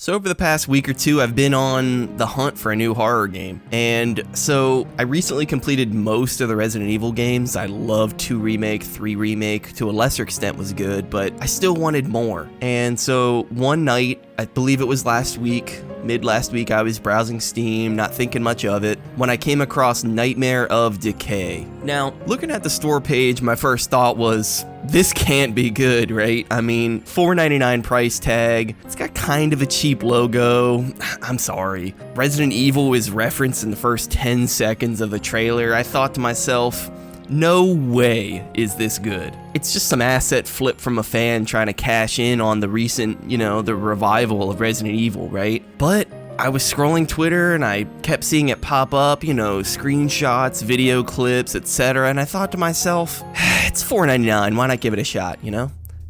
So over the past week or two, I've been on the hunt for a new horror game. And so I recently completed most of the Resident Evil games. I loved 2 Remake, 3 Remake, to a lesser extent was good, but I still wanted more. And so one night, I believe it was last week, mid-last week, I was browsing Steam, not thinking much of it, when I came across Nightmare of Decay. Now, looking at the store page, my first thought was, this can't be good, right? I mean, $4.99 price tag, it's got kind of a cheap logo. I'm sorry. Resident Evil is referenced in the first 10 seconds of the trailer. I thought to myself, no way is this good. It's just some asset flip from a fan trying to cash in on the recent, the revival of Resident Evil, right? But I was scrolling Twitter and I kept seeing it pop up, screenshots, video clips, etc. And I thought to myself, it's $4.99, why not give it a shot,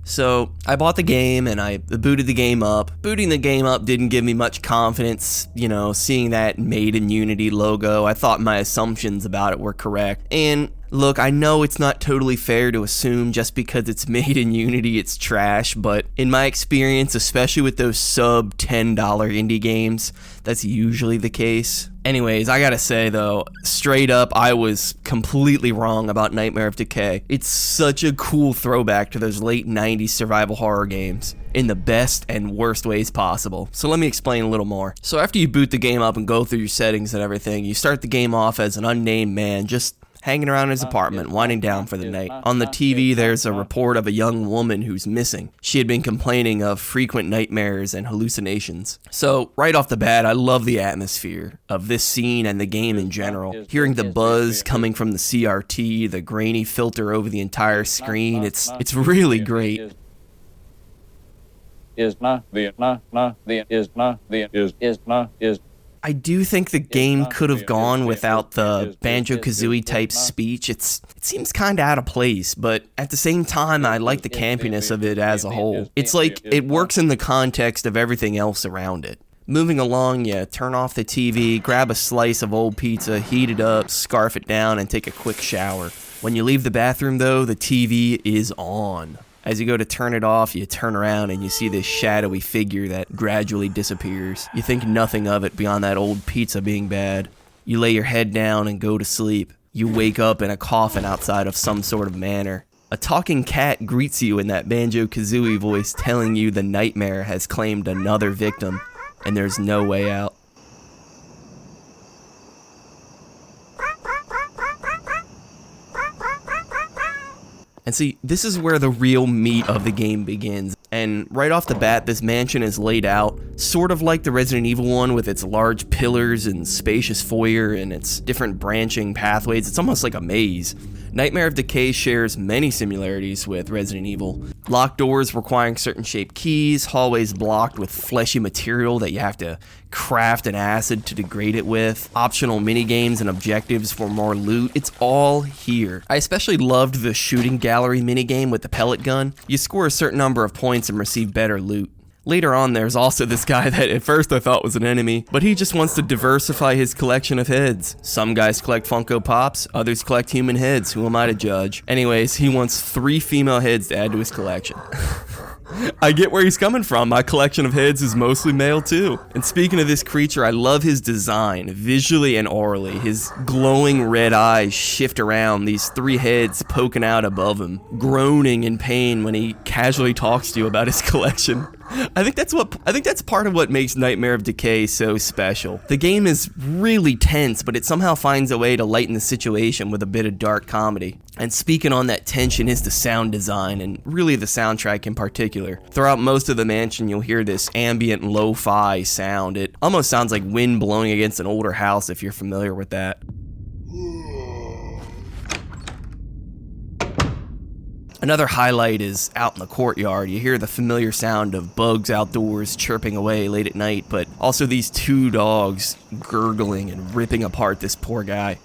So I bought the game and I booted the game up. Booting the game up didn't give me much confidence, seeing that Made in Unity logo. I thought my assumptions about it were correct. And look, I know it's not totally fair to assume just because it's made in Unity it's trash, but in my experience, especially with those sub $10 indie games, that's usually the case. Anyways, I gotta say though, straight up, I was completely wrong about Nightmare of Decay. It's such a cool throwback to those late 90s survival horror games in the best and worst ways possible. So let me explain a little more. So after you boot the game up and go through your settings and everything, you start the game off as an unnamed man, just hanging around his apartment, winding down for the night. On the TV, there's a report of a young woman who's missing. She had been complaining of frequent nightmares and hallucinations. So, right off the bat, I love the atmosphere of this scene and the game in general. Hearing the buzz coming from the CRT, the grainy filter over the entire screen, it's really great. I do think the game could have gone without the Banjo-Kazooie type speech. It seems kind of out of place, but at the same time, I like the campiness of it as a whole. It's like it works in the context of everything else around it. Moving along, you turn off the TV, grab a slice of old pizza, heat it up, scarf it down, and take a quick shower. When you leave the bathroom, though, the TV is on. As you go to turn it off, you turn around and you see this shadowy figure that gradually disappears. You think nothing of it beyond that old pizza being bad. You lay your head down and go to sleep. You wake up in a coffin outside of some sort of manor. A talking cat greets you in that Banjo-Kazooie voice telling you the nightmare has claimed another victim and there's no way out. And see, this is where the real meat of the game begins. And right off the bat, this mansion is laid out sort of like the Resident Evil one with its large pillars and spacious foyer and its different branching pathways. It's almost like a maze. Nightmare of Decay shares many similarities with Resident Evil. Locked doors requiring certain shaped keys, hallways blocked with fleshy material that you have to craft an acid to degrade it with, optional minigames and objectives for more loot. It's all here. I especially loved the shooting gallery minigame with the pellet gun. You score a certain number of points and receive better loot. Later on, there's also this guy that at first I thought was an enemy, but he just wants to diversify his collection of heads. Some guys collect Funko Pops, others collect human heads, who am I to judge? Anyways, he wants 3 female heads to add to his collection. I get where he's coming from. My collection of heads is mostly male too. And speaking of this creature, I love his design, visually and aurally. His glowing red eyes shift around, these 3 heads poking out above him, groaning in pain when he casually talks to you about his collection. I think that's part of what makes Nightmare of Decay so special. The game is really tense, but it somehow finds a way to lighten the situation with a bit of dark comedy. And speaking on that tension is the sound design, and really the soundtrack in particular. Throughout most of the mansion, you'll hear this ambient lo-fi sound. It almost sounds like wind blowing against an older house if you're familiar with that. Another highlight is out in the courtyard. You hear the familiar sound of bugs outdoors chirping away late at night, but also these 2 dogs gurgling and ripping apart this poor guy.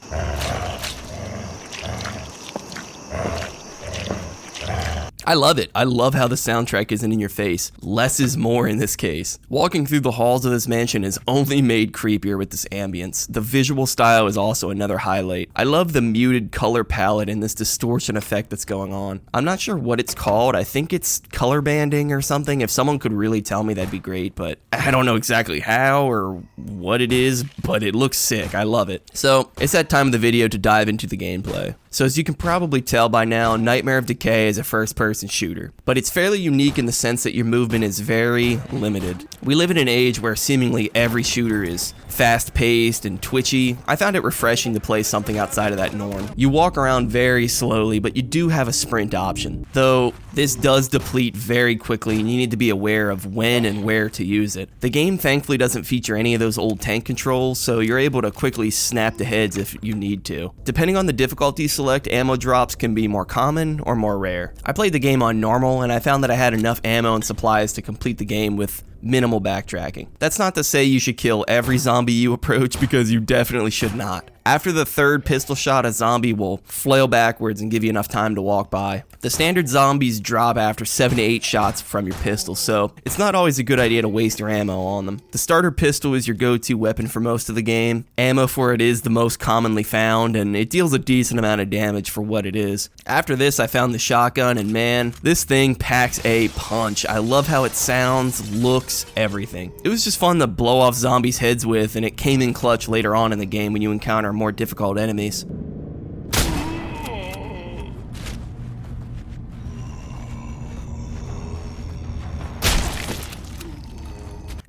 I love it. I love how the soundtrack isn't in your face. Less is more in this case. Walking through the halls of this mansion is only made creepier with this ambience. The visual style is also another highlight. I love the muted color palette and this distortion effect that's going on. I'm not sure what it's called. I think it's color banding or something. If someone could really tell me, that'd be great, but I don't know exactly how or what it is, but it looks sick. I love it. So it's that time of the video to dive into the gameplay. So as you can probably tell by now, Nightmare of Decay is a first-person shooter, but it's fairly unique in the sense that your movement is very limited. We live in an age where seemingly every shooter is fast-paced and twitchy. I found it refreshing to play something outside of that norm. You walk around very slowly, but you do have a sprint option, though this does deplete very quickly and you need to be aware of when and where to use it. The game thankfully doesn't feature any of those old tank controls, so you're able to quickly snap the heads if you need to. Depending on the difficulty select, ammo drops can be more common or more rare. I played the game on normal and I found that I had enough ammo and supplies to complete the game with minimal backtracking. That's not to say you should kill every zombie you approach, because you definitely should not. After the third pistol shot, a zombie will flail backwards and give you enough time to walk by. The standard zombies drop after 7 to 8 shots from your pistol, so it's not always a good idea to waste your ammo on them. The starter pistol is your go-to weapon for most of the game. Ammo for it is the most commonly found, and it deals a decent amount of damage for what it is. After this, I found the shotgun, and man, this thing packs a punch. I love how it sounds, looks, everything. It was just fun to blow off zombies' heads with, and it came in clutch later on in the game when you encounter more difficult enemies.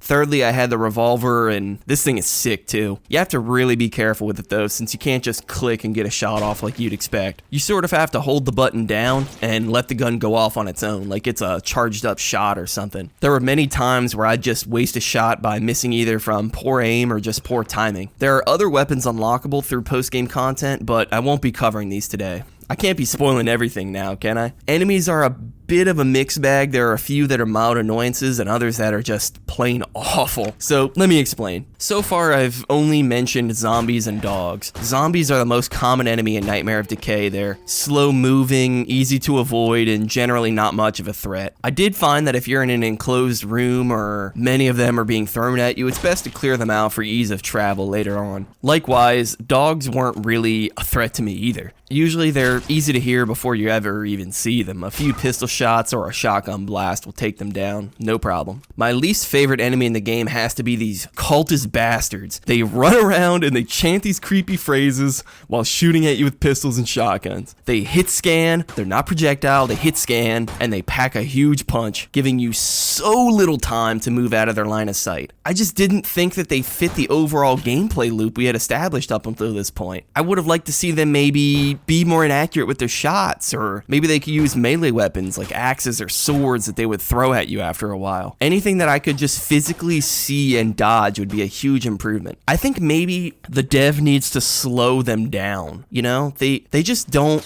Thirdly, I had the revolver, and this thing is sick too. You have to really be careful with it though, since you can't just click and get a shot off like you'd expect. You sort of have to hold the button down and let the gun go off on its own, like it's a charged up shot or something. There were many times where I'd just waste a shot by missing either from poor aim or just poor timing. There are other weapons unlockable through post-game content, but I won't be covering these today. I can't be spoiling everything now, can I? Enemies are a bit of a mixed bag. There are a few that are mild annoyances and others that are just plain awful. So let me explain. So far, I've only mentioned zombies and dogs. Zombies are the most common enemy in Nightmare of Decay. They're slow moving, easy to avoid, and generally not much of a threat. I did find that if you're in an enclosed room or many of them are being thrown at you, it's best to clear them out for ease of travel later on. Likewise, dogs weren't really a threat to me either. Usually they're easy to hear before you ever even see them. A few pistol shots or a shotgun blast will take them down, no problem. My least favorite enemy in the game has to be these cultist bastards. They run around and they chant these creepy phrases while shooting at you with pistols and shotguns. They hit scan, they're not projectile, they hit scan, and they pack a huge punch, giving you so little time to move out of their line of sight. I just didn't think that they fit the overall gameplay loop we had established up until this point. I would have liked to see them maybe be more inaccurate with their shots, or maybe they could use melee weapons like axes or swords that they would throw at you after a while. Anything that I could just physically see and dodge would be a huge improvement. I think maybe the dev needs to slow them down, you know? They just don't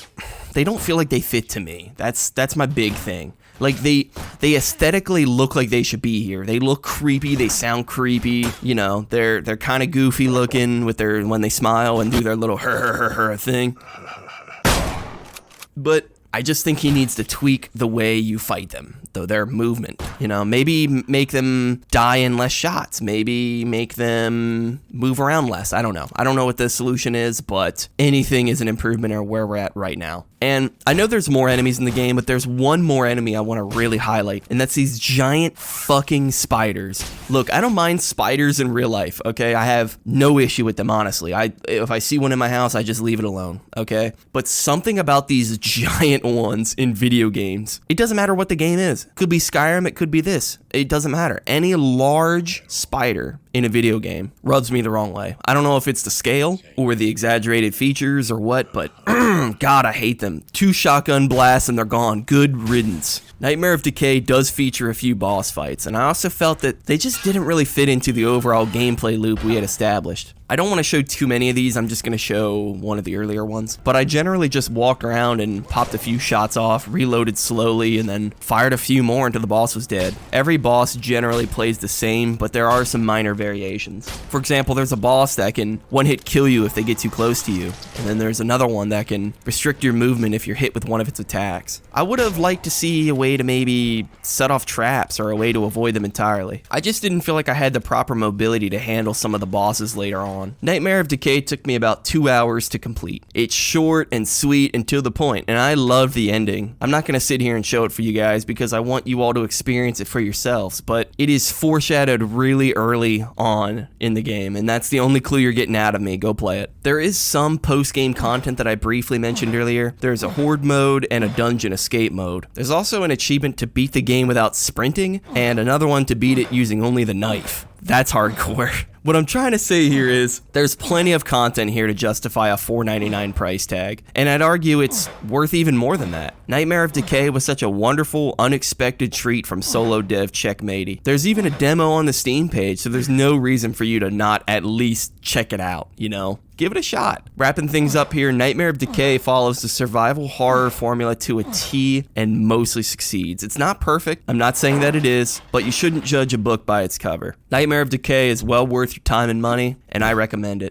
feel like they fit to me. That's my big thing. Like they aesthetically look like they should be here. They look creepy, they sound creepy, you know, they're kind of goofy looking with their, when they smile and do their little her thing. But I just think he needs to tweak the way you fight them, though their movement, you know, maybe make them die in less shots, maybe make them move around less. I don't know. I don't know what the solution is, but anything is an improvement on where we're at right now. And I know there's more enemies in the game, but there's one more enemy I want to really highlight, and that's these giant fucking spiders. Look, I don't mind spiders in real life, okay? I have no issue with them, honestly. If I see one in my house, I just leave it alone, okay? But something about these giant ones in video games, it doesn't matter what the game is. It could be Skyrim, it could be this. It doesn't matter. Any large spider in a video game rubs me the wrong way. I don't know if it's the scale or the exaggerated features or what, but God, I hate them. 2 shotgun blasts and they're gone. Good riddance. Nightmare of Decay does feature a few boss fights, and I also felt that they just didn't really fit into the overall gameplay loop we had established. I don't want to show too many of these, I'm just going to show one of the earlier ones, but I generally just walked around and popped a few shots off, reloaded slowly, and then fired a few more until the boss was dead. Every boss generally plays the same, but there are some minor variations. For example, there's a boss that can one-hit kill you if they get too close to you, and then there's another one that can restrict your movement if you're hit with one of its attacks. I would have liked to see a way to maybe set off traps or a way to avoid them entirely. I just didn't feel like I had the proper mobility to handle some of the bosses later on. Nightmare of Decay took me about 2 hours to complete. It's short and sweet and to the point, and I love the ending. I'm not going to sit here and show it for you guys because I want you all to experience it for yourselves, but it is foreshadowed really early on in the game, and that's the only clue you're getting out of me. Go play it. There is some post-game content that I briefly mentioned earlier. There's a horde mode and a dungeon escape mode. There's also an achievement to beat the game without sprinting, and another one to beat it using only the knife. That's hardcore. What I'm trying to say here is, there's plenty of content here to justify a $4.99 price tag, and I'd argue it's worth even more than that. Nightmare of Decay was such a wonderful, unexpected treat from solo dev Checkmatey. There's even a demo on the Steam page, so there's no reason for you to not at least check it out, you know? Give it a shot. Wrapping things up here, Nightmare of Decay follows the survival horror formula to a T and mostly succeeds. It's not perfect, I'm not saying that it is, but you shouldn't judge a book by its cover. Nightmare of Decay is well worth your time and money, and I recommend it.